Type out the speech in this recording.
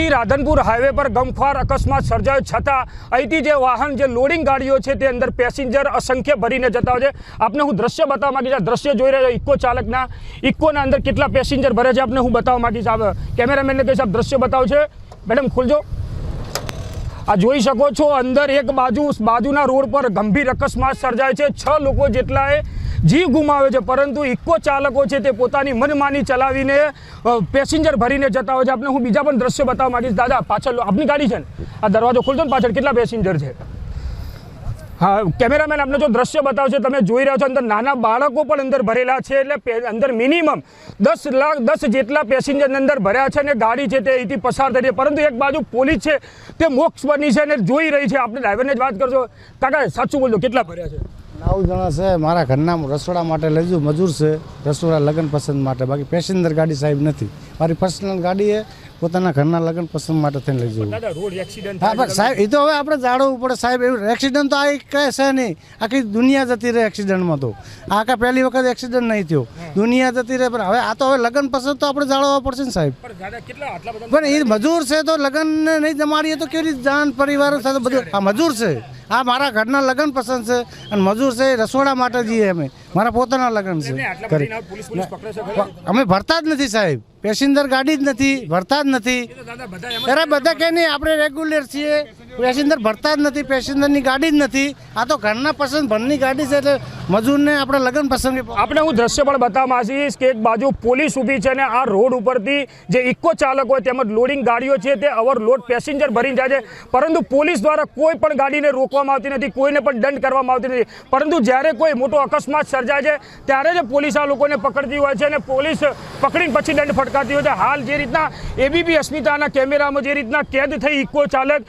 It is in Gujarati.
મોરબી રાધનપુર હાઈવે પર ગમખ્વાર અકસ્માત સર્જાયો છતાં અહીંથી જે વાહન જે લોડિંગ ગાડીઓ છે તે અંદર પેસેન્જર અસંખ્ય ભરીને જતા હોય છે। આપને હું દ્રશ્ય બતાવવા માંગીશ, આ દ્રશ્ય જોઈ રહ્યા છો ઇકો ચાલકના, ઇકોના અંદર કેટલા પેસેન્જર ભરે છે આપને હું બતાવવા માંગીશ। આપ કેમેરામેનને કહીશ આપ દ્રશ્ય બતાવો છે, મેડમ ખોલજો। આ જોઈ શકો છો અંદર એક બાજુના રોડ પર ગંભીર અકસ્માત સર્જાય છે, 6 લોકો જેટલાએ જીવ ગુમાવે છે, પરંતુ ઇકો ચાલકો છે તે પોતાની મનમાની ચલાવીને પેસેન્જર ભરીને જતા હોય છે। આપને હું બીજા પણ દ્રશ્ય બતાવવા માંગીશ। દાદા પાછળ આપની ગાડી છે ને, આ દરવાજો ખોલજો ને, પાછળ કેટલા પેસેન્જર છે? હા કેમેરામેન આપને જો દ્રશ્ય બતાવશે, તમે જોઈ રહ્યા છો અંદર નાના બાળકો પણ અંદર ભરેલા છે, એટલે અંદર મિનિમમ 10 જેટલા પેસેન્જર અંદર ભર્યા છે અને ગાડી છે તે અહીંથી પસાર થઈ છે, પરંતુ એક બાજુ પોલીસ છે તે મોક્ષ બની છે અને જોઈ રહી છે। આપણે ડ્રાઈવરને જ વાત કરજો, કાકા સાચું બોલજો કેટલા ભર્યા છે? 9 જણા છે, મારા ઘરના રસોડા માટે લઈ જાઉં, મજૂર છે, રસોડા લગ્ન પસંદ માટે, બાકી પેસેન્જર ગાડી સાહેબ નથી, મારી પર્સનલ ગાડી એ પોતાના ઘરના લગ્ન પસંદ માટે થઈને લઈ જવું। હા પણ સાહેબ એ તો હવે આપણે જાળવવું પડે સાહેબ, એવું એક્સિડન્ટ તો આ કહે છે નહીં, આખી દુનિયા જતી રહે એક્સિડન્ટમાં, તો આ કાંઈ પહેલી વખત એક્સિડન્ટ નહીં થયો, દુનિયા જતી રહે, પણ હવે આ તો હવે લગ્ન પસંદ તો આપણે જાળવવા પડશે ને સાહેબ। પણ એ મજૂર છે તો લગ્નને નહીં જમાડીએ તો કેવી રીતે જાન પરિવારો સાથે બધું, આ મજૂર છે, આ મારા ઘરના લગ્ન પસંદ છે અને મજૂર છે રસોડા માટે જઈએ અમે, મારા પોતાના લગ્ન છે, અમે ભરતા જ નથી સાહેબ, પેસેન્જર ગાડી જ નથી, ભરતા જ નથી। અરે બધા કે નહીં આપણે રેગ્યુલર છીએ, પેસેન્જર ભરતા જ નથી, પેસેન્જરની ગાડી જ નથી, આ તો ઘરના પસંદ ભરની ગાડી છે, એટલે મજૂરને આપણે લગ્ન પસંદ। આપણે હું દ્રશ્ય પણ બતાવવા માંગીશ કે એક બાજુ પોલીસ ઊભી છે અને આ રોડ ઉપરથી જે ઇકો ચાલક હોય તેમજ લોડિંગ ગાડીઓ છે તે ઓવરલોડ પેસેન્જર ભરીને જાય છે, પરંતુ પોલીસ દ્વારા કોઈ પણ ગાડીને રોકવામાં આવતી નથી, કોઈને પણ દંડ કરવામાં આવતી નથી, પરંતુ જ્યારે કોઈ મોટો અકસ્માત સર્જાય છે ત્યારે જ પોલીસ આ લોકોને પકડતી હોય છે અને પોલીસ પકડીને પછી દંડ ફટકારતી હોય છે। હાલ જે રીતના એબીપી અસ્મિતાના કેમેરામાં જે રીતના કેદ થઈ ઇકો ચાલક